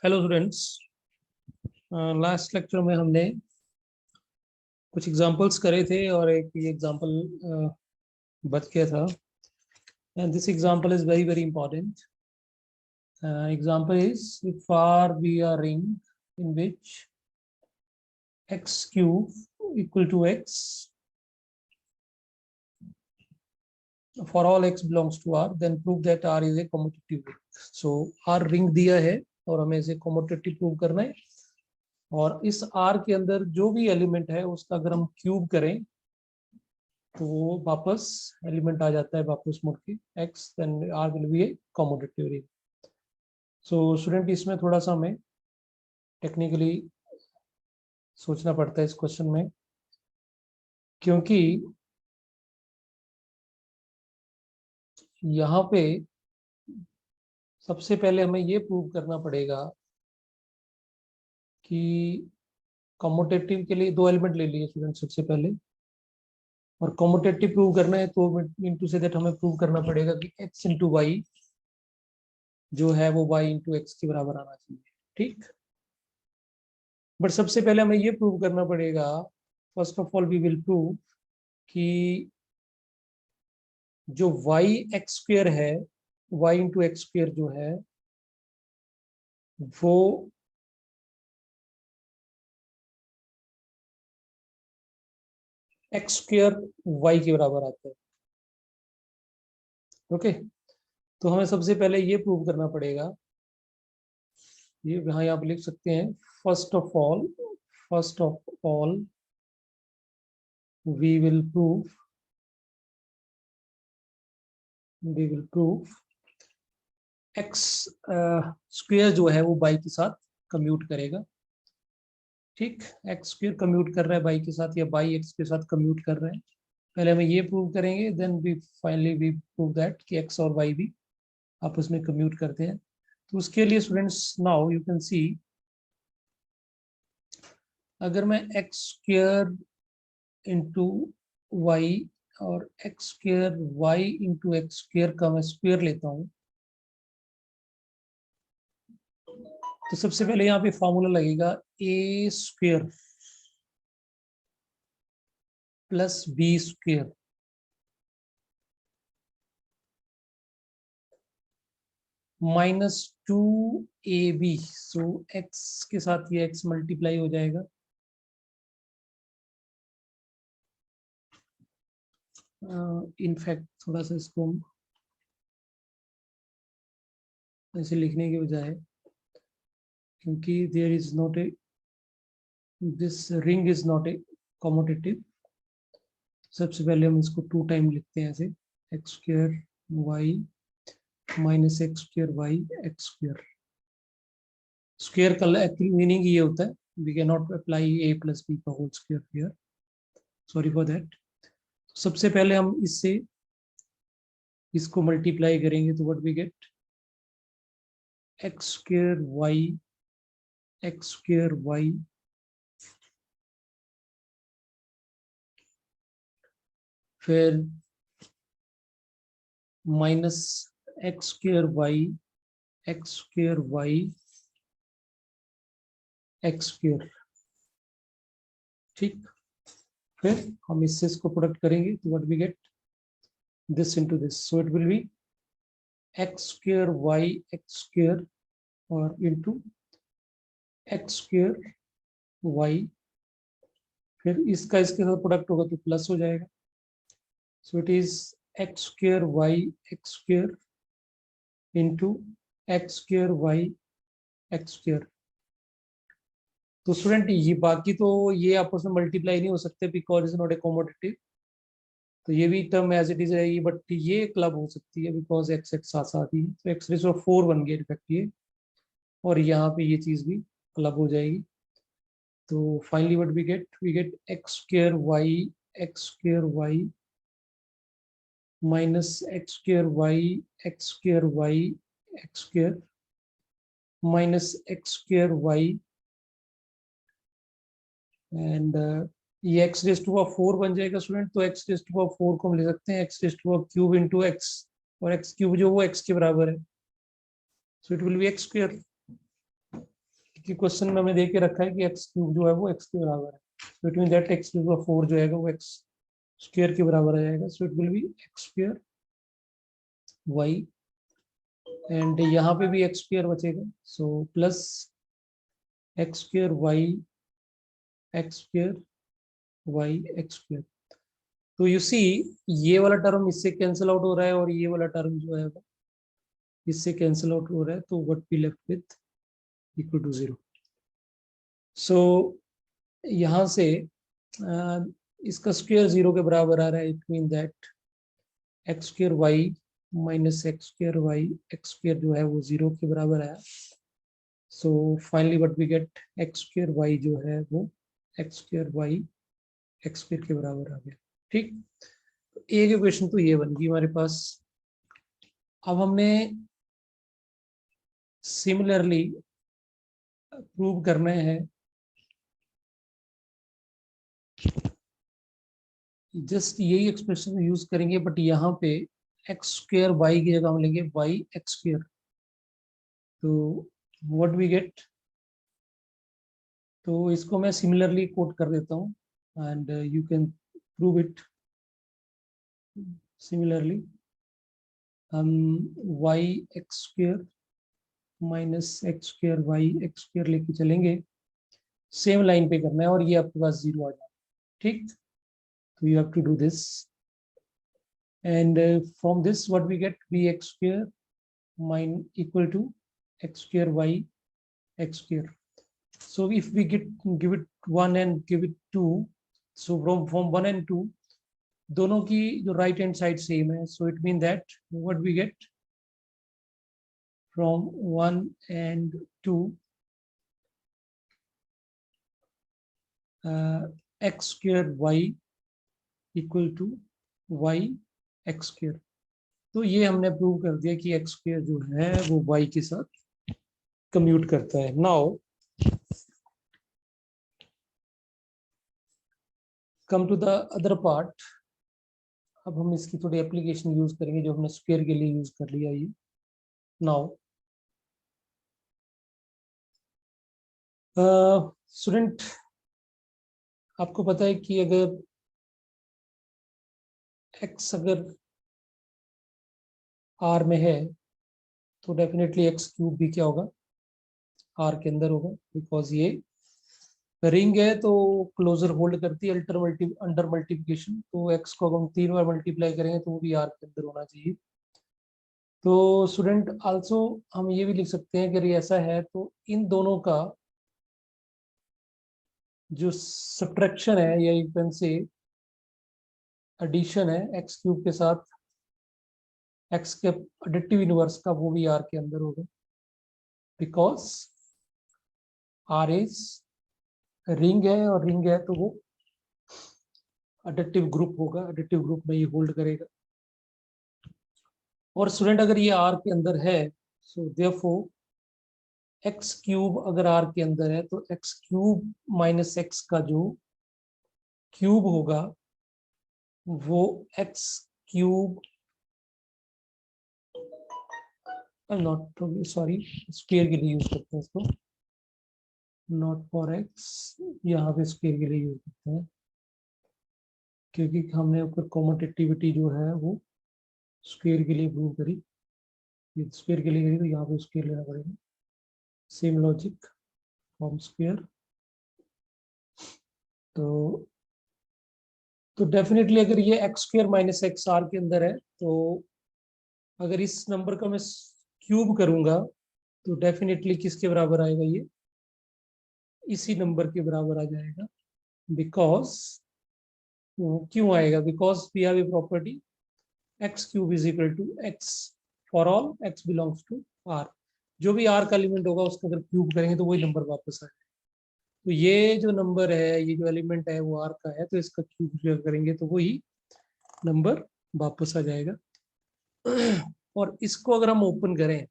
Hello students, last lecture में हमने कुछ एग्जांपल्स करे थे और एक ये एग्जांपल बच गया था. And this example is very very important. Example is if R be a ring in which x cube equal to x for all x belongs to R, then prove that R is a commutative ring. So R ring दिया है और हमें इसे commutative prove करना है. और इस R के अंदर जो भी एलिमेंट है उसका अगर हम क्यूब करें तो वो वापस एलिमेंट आ जाता है वापस मुड़ के x, then R will be a commutative ring. So student इसमें थोड़ा सा हमें टेक्निकली सोचना पड़ता है इस क्वेश्चन में, क्योंकि यहाँ पे सबसे पहले हमें ये प्रूव करना पड़ेगा कि कम्यूटेटिव के लिए दो एलिमेंट ले लिए स्टूडेंट सबसे पहले, और कम्यूटेटिव प्रूव करना है तो इनटू से दैट हमें प्रूव करना पड़ेगा कि x इंटू वाई जो है वो y इंटू एक्स के बराबर आना चाहिए. ठीक, बट सबसे पहले हमें ये प्रूव करना पड़ेगा, first of all we will prove कि जो y एक्स स्क्वेयर है, y इंटू एक्स स्क्वेयर जो है वो एक्स स्क्वेयर वाई के बराबर आता है. ओके, तो हमें सबसे पहले ये प्रूव करना पड़ेगा, ये यहाँ आप लिख सकते हैं, first of all we will prove x square जो है वो बाई के साथ कम्यूट करेगा. ठीक, एक्स स्क्वेयर कम्यूट कर रहा है बाई के साथ या बाई एक्स के साथ कम्यूट कर रहे हैं. पहले हमें ये प्रूव करेंगे, then we finally prove that कि एक्स और वाई भी आपस में कम्यूट करते हैं. तो उसके लिए students now you can see, अगर मैं एक्स स्क्वेयर इंटू वाई और x square y into x square का मैं स्क्वेयर लेता हूं तो सबसे पहले यहाँ पे फॉर्मूला लगेगा a square plus b square minus 2ab. So x के साथ ये एक्स मल्टीप्लाई हो जाएगा, इनफैक्ट थोड़ा सा इसको ऐसे लिखने के बजाय, क्योंकि there is not a, this ring is not a commutative, सबसे पहले हम इसको 2 टाइम लिखते हैं ऐसे, x square y minus x square y x square. Square का मीनिंग ये होता है, we can not apply a plus b का whole square here, sorry for that. सबसे पहले हम इससे इसको मल्टीप्लाई करेंगे तो what we get, x square y फिर minus x square y x square. ठीक, फिर हम इससे इसको प्रोडक्ट करेंगे तो what we get, this into this, so it will be x square y x square और इंटू एक्स स्क्वेयर वाई, फिर इसका इसके साथ प्रोडक्ट होगा तो प्लस हो जाएगा. So it is x square y x square into x square y x square. तो स्टूडेंट ये बाकी तो ये आपस में मल्टीप्लाई नहीं हो सकते because is not A commodity, तो ये भी टर्म एज इट इज रहेगी, बट ये क्लब हो सकती है बिकॉज एक्स एक्स साथ साथ ही है, तो एक्स रेस 4 बन गया इनफैक्ट ये, और यहाँ पे ये चीज भी क्लब हो जाएगी. तो finally what we get x square y minus x square y x square minus x square y, and ये एक्स रेस टू पावर 4 बन जाएगा स्टूडेंट. तो एक्स रेस टू पावर 4 को हम ले सकते हैं x raise to power cube into x, और एक्स क्यूब जो वो एक्स के बराबर है, so it will be x square. क्योंकि क्वेश्चन में हमें दे के रखा है कि एक्स क्यूब जो है वो एक्स के बराबर है, so it mean that x cube 4 जो है वो एक्स स्क्वायर के बराबर आ जाएगा, so it will be x square y, and यहाँ पे भी एक्स स्क्वायर बचेगा, so plus x square y x square y x square. तो यू सी ये वाला टर्म इससे कैंसिल आउट हो रहा है और ये वाला टर्म जो है वो इससे कैंसिल आउट हो रहा है, तो what we left with equal to 0। सो यहाँ से इसका स्क्वायर 0 के बराबर आ रहा है, it mean that x square y minus x square y x square जो है वो 0 के बराबर आया। So finally what we get x square y जो है वो x square y x square के बराबर आ गया। ठीक, एक इक्वेशन तो ये बन गई हमारे पास। अब हमने सिमिलरली प्रूव करना है, जस्ट यही एक्सप्रेशन यूज करेंगे, बट यहाँ पे एक्स स्क्वायर वाई की जगह हम लेंगे वाई एक्स स्क्वायर। तो व्हाट वी गेट, तो इसको मैं सिमिलरली कोट कर देता हूँ and you can prove it similarly. हम y x square minus x square y x square लेके चलेंगे, सेम लाइन पे करना है और ये आपके पास 0 आ जाए। ठीक, तो you have to do this and from this what we get bx square minus equal to x square y x square. So if we give it 1 and give it 2, so from 1 and 2 दोनों की जो right hand side same है, so it means that what we get from 1 and 2 x square y equal to y x square। तो ये हमने prove कर दिया कि एक्स स्क्वायर जो है वो वाई के साथ कम्यूट करता है। Now come to the other part. अब हम इसकी थोड़ी एप्लीकेशन यूज करेंगे जो हमने स्क्वायर के लिए यूज कर लिया। ये नाउ स्टूडेंट, आपको पता है कि अगर एक्स अगर आर में है तो डेफिनेटली एक्स क्यूब भी क्या होगा, आर के अंदर होगा, बिकॉज ये रिंग है तो क्लोजर होल्ड करती है अंडर मल्टीप्लिकेशन। तो एक्स को हम 3 बार मल्टीप्लाई करेंगे तो वो भी आर के अंदर होना चाहिए। तो स्टूडेंट आल्सो हम ये भी लिख सकते हैं कि अगर ऐसा है तो इन दोनों का जो सब्ट्रैक्शन है या यू कैन से एडिशन है एक्स क्यूब के साथ एक्स के एडिटिव इनवर्स का, वो भी आर के अंदर होगा, बिकॉज आर इज रिंग है और रिंग है तो वो एडिटिव ग्रुप होगा, एडिटिव ग्रुप में ये होल्ड करेगा। और स्टूडेंट अगर ये आर के अंदर है सो देयरफॉर एक्स क्यूब अगर आर के अंदर है तो एक्स क्यूब माइनस एक्स का जो क्यूब होगा वो x cube not sorry square के लिए यूज करते हैं इसको, नॉट फॉर एक्स, यहाँ पे स्क्वायर के लिए यूज करते हैं क्योंकि हमने ऊपर कॉम्यूटेटिविटी जो है वो स्क्वायर के लिए प्रूव करी। ये स्क्वायर के लिए करी तो यहाँ पे स्क्वायर लेना पड़ेगा। Same logic form square. तो डेफिनेटली अगर ये x square minus x R के अंदर है तो अगर इस नंबर का मैं क्यूब करूंगा तो डेफिनेटली किसके बराबर आएगा, ये इसी नंबर के बराबर आ जाएगा। बिकॉज क्यों आएगा, because we have a property x cube is equal to x for all x belongs to R. जो भी आर का एलिमेंट होगा उसका अगर क्यूब करेंगे तो वही नंबर वापस आएगा। तो ये जो नंबर है, ये जो एलिमेंट है वो आर का है, तो इसका क्यूब करेंगे तो वही नंबर वापस आ जाएगा। और इसको अगर हम ओपन करें,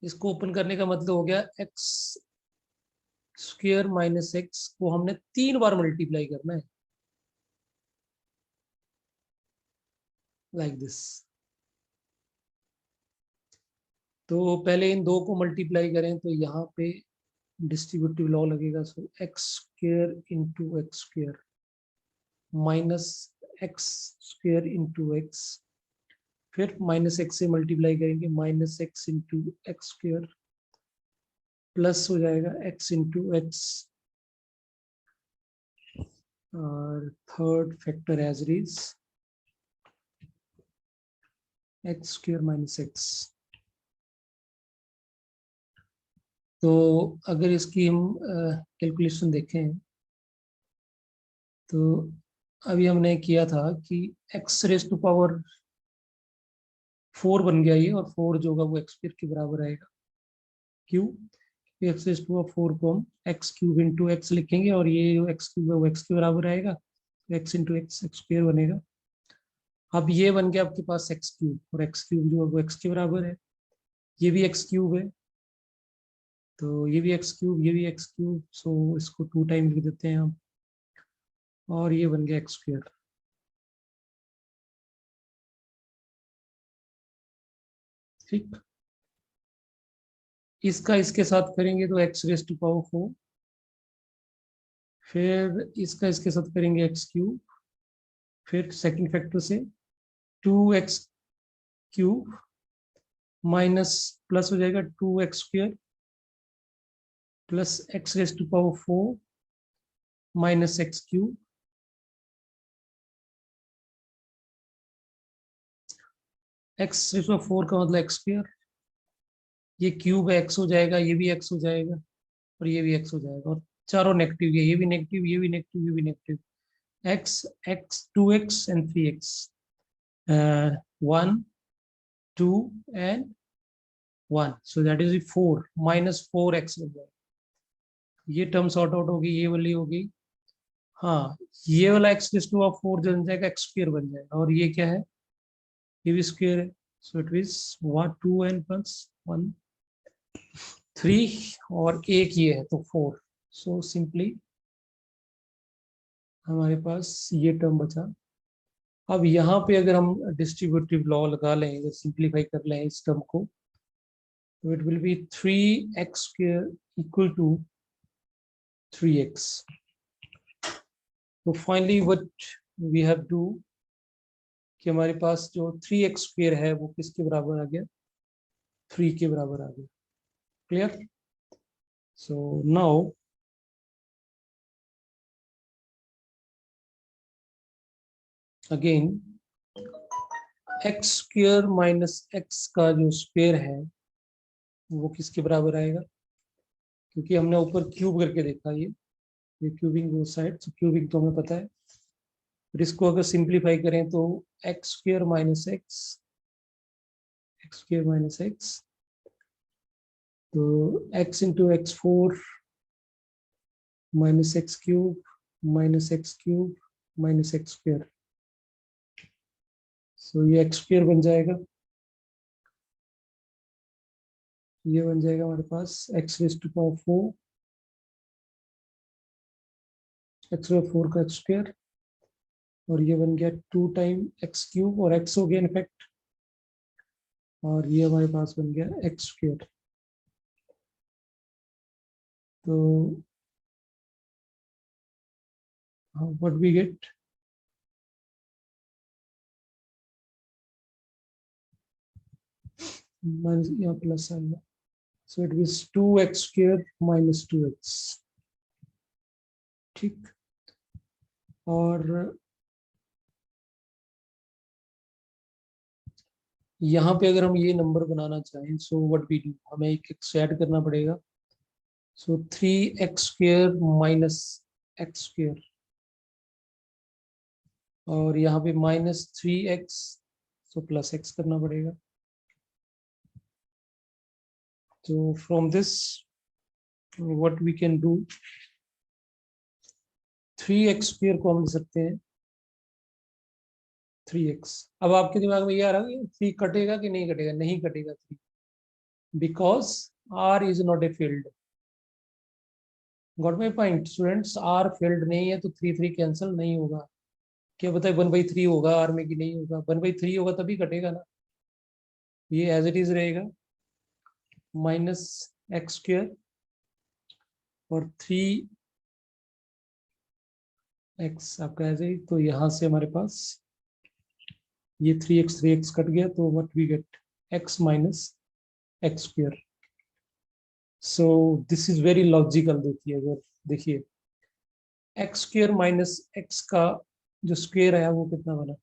इसको ओपन करने का मतलब हो गया एक्स स्क्वायर माइनस एक्स को हमने 3 बार मल्टीप्लाई करना है, लाइक दिस। तो पहले इन दो को मल्टीप्लाई करें तो यहाँ पे डिस्ट्रीब्यूटिव लॉ लगेगा, so x square into x square minus x square into x, फिर माइनस एक्स से मल्टीप्लाई करेंगे, minus x into x square plus हो जाएगा एक्स इंटू एक्स, और third factor as it is x square minus x. तो अगर इसकी हम कैलकुलेशन देखें तो अभी हमने किया था कि एक्स रेज टू पावर 4 बन गया ये, और 4 जो होगा वो एक्स स्क्वायर के बराबर आएगा। क्यों? एक्स रेज टू पावर 4 को हम एक्स क्यूब इंटू एक्स लिखेंगे, और ये जो एक्स क्यूब है वो एक्स के बराबर आएगा, x into x x square बनेगा। अब ये बन गया आपके पास एक्स क्यूब, और एक्स क्यूब जो है वो एक्स के बराबर है, ये भी एक्स क्यूब है, तो ये भी एक्स क्यूब, ये भी एक्स क्यूब, सो इसको 2 टाइम लिख देते हैं हम, और ये बन गया एक्स स्क्वायर। ठीक, इसका इसके साथ करेंगे तो एक्स रेज टू पावर 4, फिर इसका इसके साथ करेंगे एक्स क्यूब, फिर सेकंड फैक्टर से 2x क्यूब माइनस प्लस हो जाएगा 2x square plus x raise to power 4 minus x cube, x raise to power 4 का मतलब एक्स स्क्वायर, ये क्यूब है एक्स हो जाएगा, ये भी एक्स हो जाएगा, और ये भी एक्स हो जाएगा, और चारों नेगेटिव, ये भी नेगेटिव, ये भी नेगेटिव, ये भी negative, x x 2x and 3x, 1 2 and 1, so that is 4 minus 4x हो जाएगा, ये टर्म सॉर्ट आउट होगी, ये वाली होगी, हाँ ये वाला एक्स रेज टू पावर 4 जो बन जाएगा एक्स स्क्वायर बन जाएगा, और ये क्या है, ये भी स्क्वायर है, so it means 1 2 and plus 1 3, और एक ये है तो 4, सो सिंपली हमारे पास ये टर्म बचा। अब यहाँ पे अगर हम डिस्ट्रीब्यूटिव लॉ लगा लें, अगर सिंप्लीफाई कर लें इस टर्म को, तो it will be 3x square equal to 3x। तो finally what we have to, कि हमारे पास जो 3x स्क्वायर है वो किसके बराबर आ गया, 3 के बराबर आ गया। Clear? So now again x square minus x का जो स्क्वायर है वो किसके बराबर आएगा, क्योंकि हमने ऊपर क्यूब करके देखा, ये क्यूबिंग वो साइड, तो क्यूबिंग तो हमें पता है, फिर इसको अगर सिंप्लीफाई करें तो x square minus x, x square minus x, तो x into x 4 minus x cube minus x cube minus x square, so ये एक्स स्क्वायर बन जाएगा, ये बन जाएगा हमारे पास x raise to power 4, x raise 4 का एक्स स्क्वायर, और ये बन गया 2 टाइम एक्स क्यूब, और एक्स हो गया इनफैक्ट, और ये हमारे पास बन गया एक्स स्क्वायर। तो व्हाट वी गेट, माइनस यहाँ प्लस आएगा, so it means 2x square minus 2x। ठीक, और यहाँ पे अगर हम ये नंबर बनाना चाहें, सो व्हाट वी डू, हमें एक एक्स ऐड करना पड़ेगा, सो 3x square minus x square, और यहाँ पे minus 3x, so plus x करना पड़ेगा। तो from this what we can do, 3x square को हम लिख सकते हैं 3x। अब आपके दिमाग में ये आ रहा है 3 कटेगा कि नहीं कटेगा, नहीं कटेगा 3, because r is not a field. Got my point students, r field नहीं है तो 3 कैंसिल नहीं होगा। क्या पता है 1/3 होगा r में कि नहीं होगा, 1/3 होगा तभी कटेगा ना, ये एज इट इज रहेगा। माइनस एक्स स्क्वायर और 3x आपका ऐसे ही, तो यहाँ से हमारे पास ये 3x कट गया, तो what we get x minus x square. So this is very logical. देखिए अगर देखिए एक्स स्क्वायर माइनस एक्स का जो स्क्वायर आया वो कितना बना,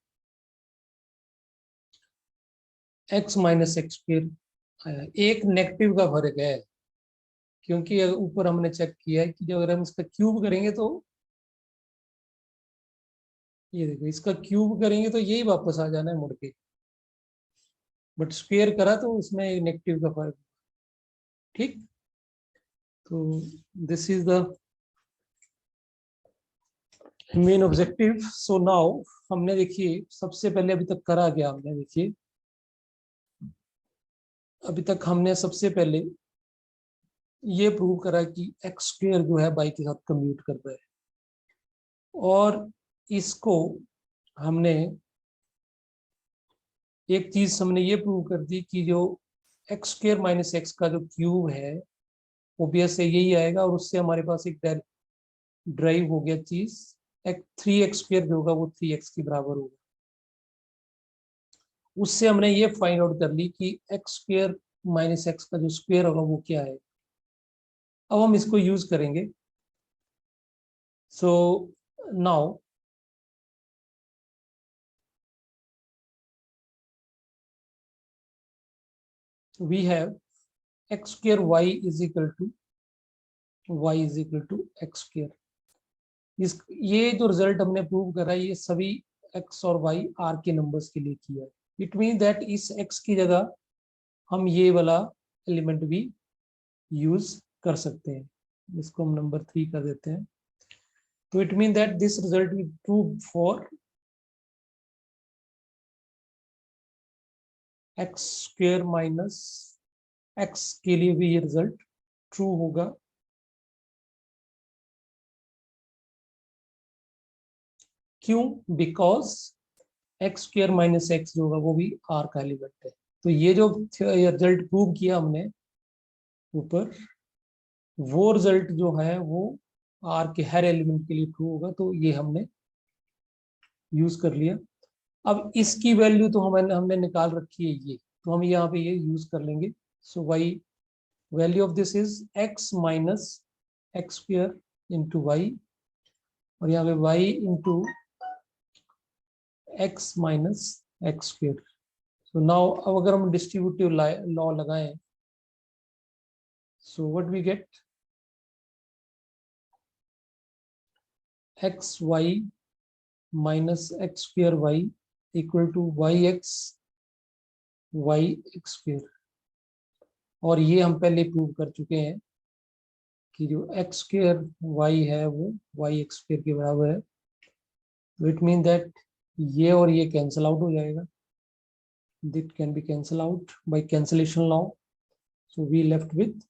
एक्स माइनस एक्स स्क्वायर आया. एक नेगेटिव का फर्क है, क्योंकि ऊपर हमने चेक किया है कि जब अगर हम इसका क्यूब करेंगे तो ये देखो इसका क्यूब करेंगे तो यही वापस आ जाना है मुड़ के, बट स्क्वायर करा तो उसमें एक नेगेटिव का फर्क. ठीक, तो this is the main objective. So now हमने देखिए सबसे पहले अभी तक करा क्या हमने, देखिए अभी तक हमने सबसे पहले ये प्रूव करा कि एक्स स्क्वायर जो है बाई के साथ कम्यूट कर रहा है, और इसको हमने एक चीज हमने ये प्रूव कर दी कि जो एक्स स्क्वायर माइनस एक्स का जो क्यूब है ओबियस से यही आएगा, और उससे हमारे पास एक ड्राइव हो गया चीज, 3x स्क्वायर जो होगा वो 3x के बराबर होगा. उससे हमने ये फाइंड आउट कर ली कि एक्स स्क्वायर माइनस एक्स का जो स्क्वायर होगा वो क्या है. अब हम इसको यूज करेंगे. So now we have x square y is equal to x square. इस ये जो रिजल्ट हमने प्रूव करा है ये सभी एक्स और वाई आर के नंबर्स के लिए किया है. इट मीन दैट इस एक्स की जगह हम ये वाला एलिमेंट भी यूज कर सकते हैं. इसको हम नंबर 3 कर देते हैं. तो it mean that this result we prove for x square minus x के लिए भी ये रिजल्ट ट्रू होगा. क्यों? Because x square minus x जो होगा वो भी आर का एलिमेंट है. तो ये जो रिजल्ट प्रूव किया हमने ऊपर, वो रिजल्ट जो है वो आर के हर एलिमेंट के लिए ट्रू होगा. तो ये हमने यूज कर लिया. अब इसकी वैल्यू तो हमने निकाल रखी है ये, तो हम यहाँ पे ये यूज कर लेंगे. So y value of this is x minus x square into y, और यहाँ पे y into x minus x square. So now अब अगर हम डिस्ट्रीब्यूटिव लॉ लगाएं, so what we get x y minus x square y equal to y x square. और ये हम पहले प्रूव कर चुके हैं कि जो एक्स स्क्वायर वाई है वो वाई एक्स स्क्वायर के बराबर है. इट मीन दैट ये और ये कैंसिल आउट हो जाएगा. That can be cancel out by cancellation law. So we left with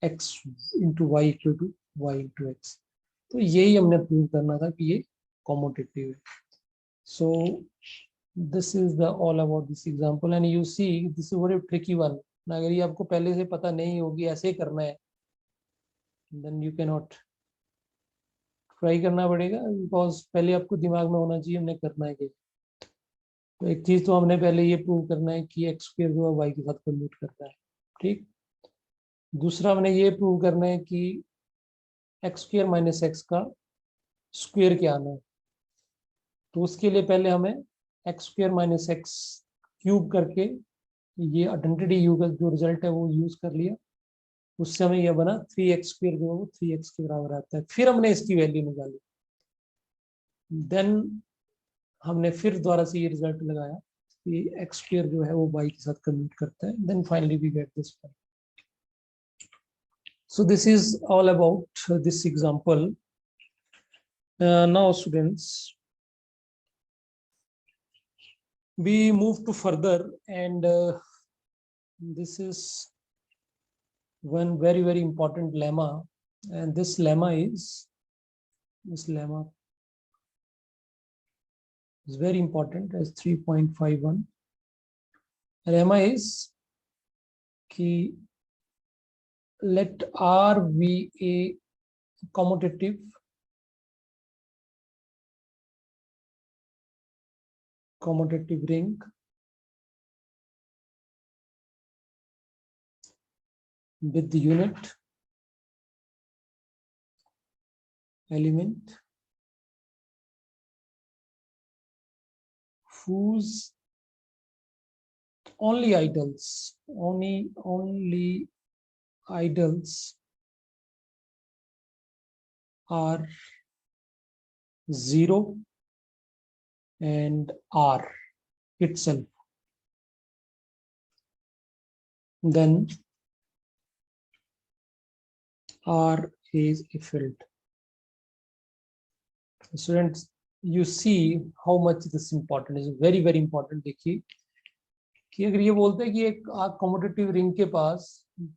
x into y equal to y into x. तो यही हमने प्रूव करना था कि ये कॉमोटेटिव है. सो this is the all about this example, and you see this is a very tricky one. अगर ये आपको पहले से पता नहीं होगी ऐसे ही करना है, then you cannot, ट्राई करना पड़ेगा, बिकॉज पहले आपको दिमाग में होना चाहिए हमने करना है क्या. तो एक चीज तो हमने पहले ये प्रूव करना है कि एक्स स्क्वायर जो है वाई के साथ कन्वर्ट करता है. ठीक, दूसरा हमने ये प्रूव करना है कि एक्स स्क्वायर माइनस एक्स का स्क्वायर क्या आना है. तो उसके लिए पहले हमें x square minus x cube करके ये आइडेंटिटी यू का जो रिजल्ट है वो यूज कर लिया. उससे हमें यह बना 3x स्क्वायर जो है वो 3x के बराबर आता है. फिर हमने इसकी वैल्यू निकाली, देन हमने फिर दोबारा से ये रिजल्ट लगाया कि एक्स स्क्वायर जो है वो वाई के साथ कन्वर्ट करता है. Then finally we get this one. So this is all about this example. Now students, we move to further, and this is one very important lemma, and this lemma is very important as 3.51. lemma is कि let R be a commutative ring with the unit element whose only idols are 0 and R itself, then R is a field. Students, you see how much this important is. Very very important. देखिए कि अगर ये बोलते हैं कि एक commutative ring के पास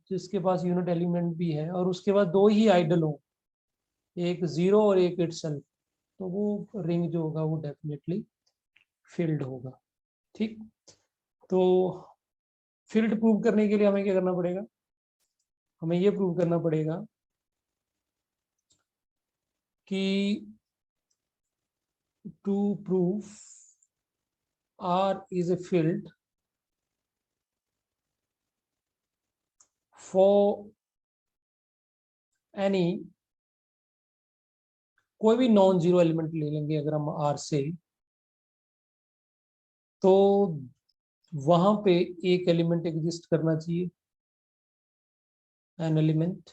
जिसके पास यूनिट एलिमेंट भी है और उसके पास दो ही आइडल हो, एक 0 और एक इटसेल्फ, तो वो रिंग जो होगा वो डेफिनेटली फील्ड होगा। ठीक, तो फील्ड प्रूव करने के लिए हमें क्या करना पड़ेगा? हमें ये प्रूव करना पड़ेगा कि to prove R is a field for any, कोई भी नॉन जीरो एलिमेंट ले लेंगे अगर हम R से, तो वहां पे एक एलिमेंट एग्जिस्ट करना चाहिए, एन एलिमेंट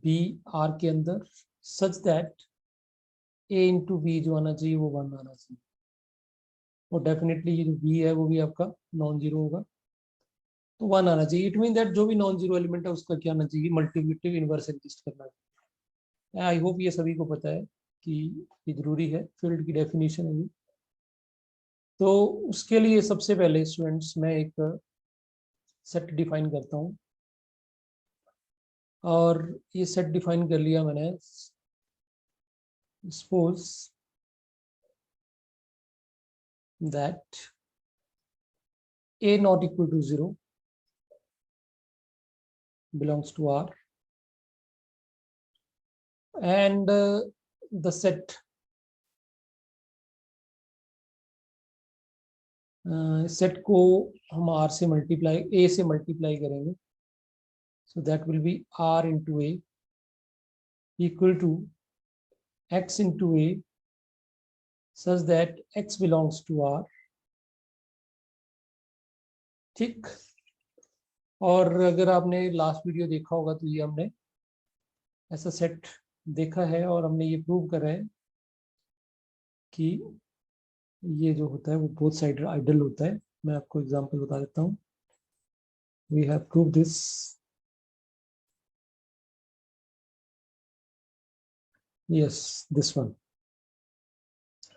बी आर के अंदर, such that a into b जो आना चाहिए वो 1 आना चाहिए। और डेफिनेटली ये जो बी है वो भी आपका नॉन जीरो होगा, तो 1 आना चाहिए। इट मीन दैट जो भी नॉन जीरो एलिमेंट है उसका क्या आना चाहिए? मल्टीप्लिकेटिव इनवर्स एग्जिस्ट करना चाहिए। आई होप ये सभी को पता है कि ये जरूरी है, फील्ड की डेफिनेशन है। तो उसके लिए सबसे पहले स्टूडेंट्स मैं एक सेट डिफाइन करता हूँ, और ये सेट डिफाइन कर लिया मैंने। Suppose that a not equal to 0 belongs to R, and the set set को हम R से मल्टीप्लाई, A से मल्टीप्लाई करेंगे, so that will be R into A equal to X into A such that X belongs to R। ठीक, और अगर आपने last video देखा होगा तो ये हमने ऐसा सेट देखा है और हमने ये प्रूव करा है कि ये जो होता है वो बोथ साइड आइडल होता है। मैं आपको एग्जांपल बता देता हूँ। We have prove this, yes this one,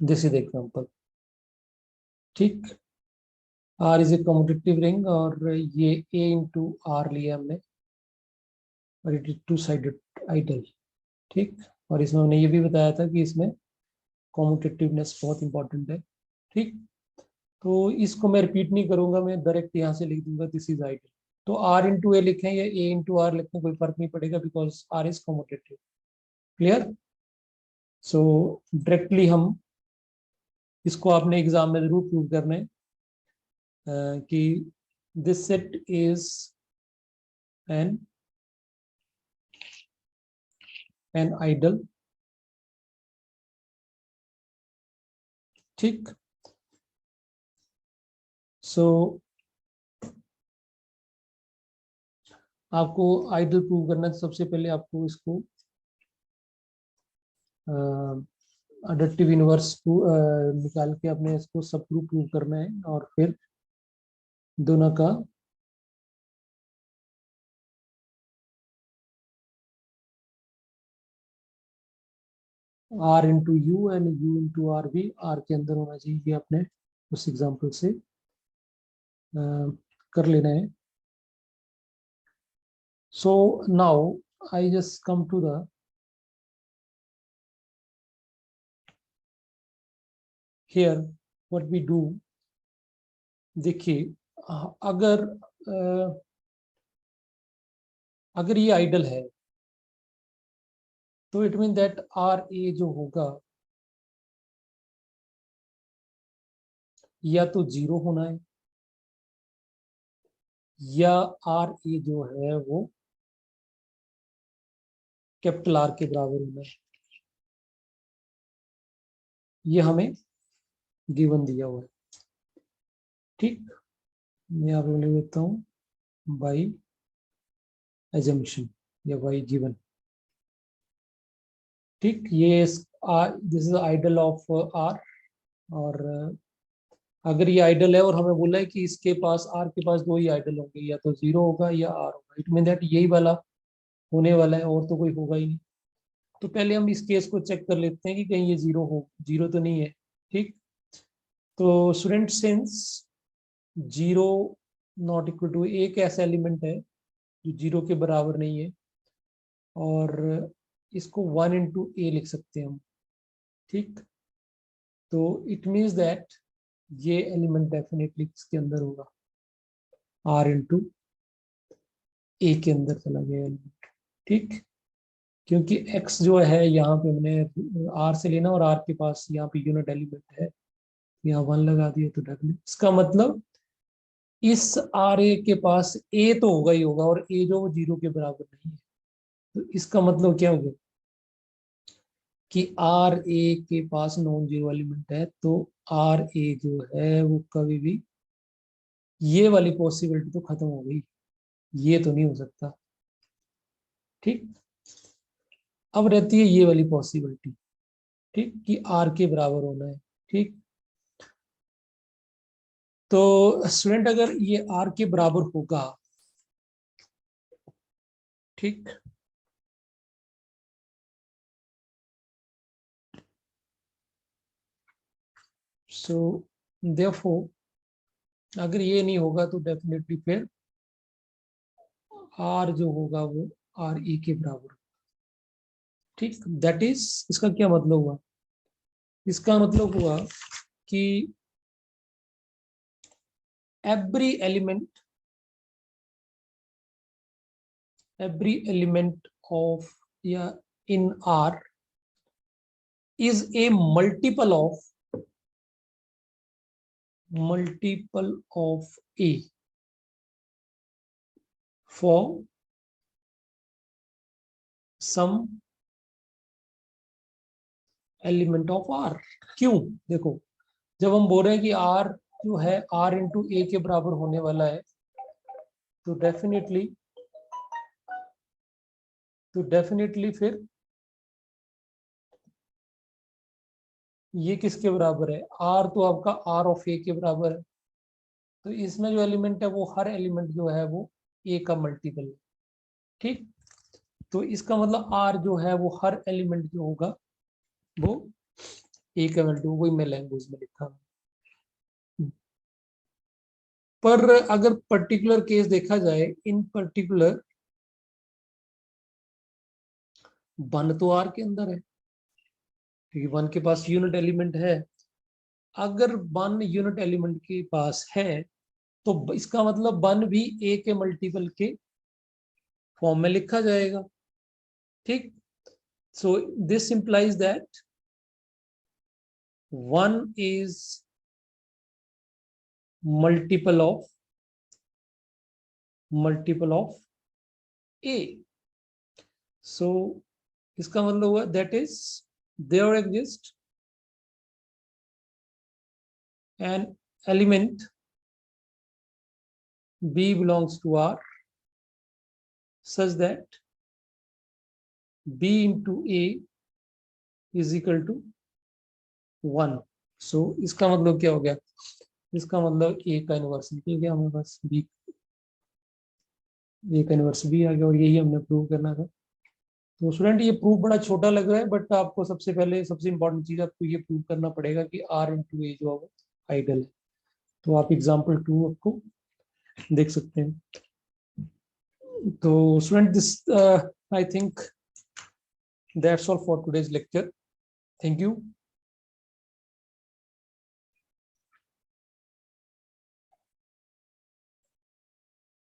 this is example. ठीक, R is a commutative ring और ये A इंटू R लिया हमने और it is two sided ideal. ठीक, और इसमें हमने ये भी बताया था कि इसमें कम्यूटेटिवनेस बहुत इंपॉर्टेंट है। ठीक, तो इसको मैं रिपीट नहीं करूंगा, मैं डायरेक्ट यहाँ से लिख दूंगा दिस इज आइडल। तो R इंटू ए लिखें या A इंटू आर लिखें कोई फर्क नहीं पड़ेगा, because R is commutative. Clear? So directly हम इसको आपने एग्जाम में जरूर प्रूव करना है कि this set is an ideal. ठीक, सो आपको आइडल प्रूव करना है, सबसे पहले आपको इसको एडिटिव इनवर्स निकाल के अपने इसको सब ग्रुप प्रूव करना है, और फिर दोनों का R into U and U into R भी R के अंदर होना चाहिए। ये आपने उस एग्जाम्पल से कर लेना है। So now I just come to the here what we do। देखिए अगर अगर ये आइडल है तो it mean that R A जो होगा या तो 0 होना है या आर ए जो है वो कैपिटल आर के बराबर होना है। ये हमें गिवन दिया हुआ है। ठीक, मैं यहाँ पे लिख देता हूँ बाई एजम्पशन या बाई गिवन। ठीक, ये this is ideal of R. और अगर ये आइडल है और हमें बोला है कि इसके पास आर के पास दो ही आइडल होंगे, या तो 0 होगा या आर होगा, इट मीन दैट यही वाला होने वाला है और तो कोई होगा ही नहीं। तो पहले हम इस केस को चेक कर लेते हैं कि कहीं ये 0 तो नहीं है। ठीक, तो student since 0 not equal to, एक ऐसा एलिमेंट है जो 0 के बराबर नहीं है और इसको 1 इंटू ए लिख सकते हैं हम। ठीक, तो इट मीन्स दैट ये एलिमेंट डेफिनेटली इसके अंदर होगा, आर इंटू ए के अंदर चला गया एलिमेंट। ठीक, क्योंकि x जो है यहाँ पे हमने r से लेना और r के पास यहाँ पे यूनिट एलिमेंट है, यहाँ 1 लगा दिया तो डेफिनेट, इसका मतलब इस आर ए के पास a तो होगा ही होगा और a जो वो 0 के बराबर नहीं है। तो इसका मतलब क्या हो गया कि आर ए के पास नॉन जीरो एलिमेंट है, तो आर ए जो है वो कभी भी, ये वाली पॉसिबिलिटी तो खत्म हो गई, ये तो नहीं हो सकता। ठीक, अब रहती है ये वाली पॉसिबिलिटी, ठीक, कि आर के बराबर होना है। ठीक, तो स्टूडेंट अगर ये आर के बराबर होगा, ठीक, सो देयरफॉर अगर ये नहीं होगा तो डेफिनेटली फिर आर जो होगा वो आर ई के बराबर। ठीक, दैट इज, इसका क्या मतलब हुआ? इसका मतलब हुआ कि every element of, yeah, in R is a multiple of A for some element of R। क्यों? देखो, जब हम बोल रहे हैं कि R जो है R इंटू ए के बराबर होने वाला है, तो डेफिनेटली फिर ये किसके बराबर है? R तो आपका R ऑफ ए के बराबर है। तो इसमें जो एलिमेंट है वो हर एलिमेंट जो है वो ए का मल्टीपल है। ठीक, तो इसका मतलब आर जो है वो हर एलिमेंट जो होगा वो ए का मल्टीपल, वही मैं लैंग्वेज में लिखा हूं। पर अगर पर्टिकुलर केस देखा जाए, इन पर्टिकुलर 1 तो आर के अंदर है क्योंकि 1 के पास यूनिट एलिमेंट है। अगर 1 यूनिट एलिमेंट के पास है तो इसका मतलब 1 भी ए के मल्टीपल के फॉर्म में लिखा जाएगा। ठीक, so this implies that 1 is multiple of a। so इसका मतलब हुआ that is there exists an element b belongs to R such that b into a is equal to 1। so इसका मतलब क्या हो गया? इसका मतलब a का इनवर्स निकल गया हमारे पास, b a का इनवर्स b आ गया, और यही हमने प्रूव करना था। तो स्टूडेंट ये प्रूफ बड़ा छोटा लग रहा है, बट आपको सबसे पहले सबसे इंपॉर्टेंट चीज आपको ये प्रूव करना पड़ेगा कि आर इंटू ए जो है आइडल है। तो आप एग्जाम्पल 2 आपको देख सकते हैं। तो student this I think that's all for today's lecture. Thank you.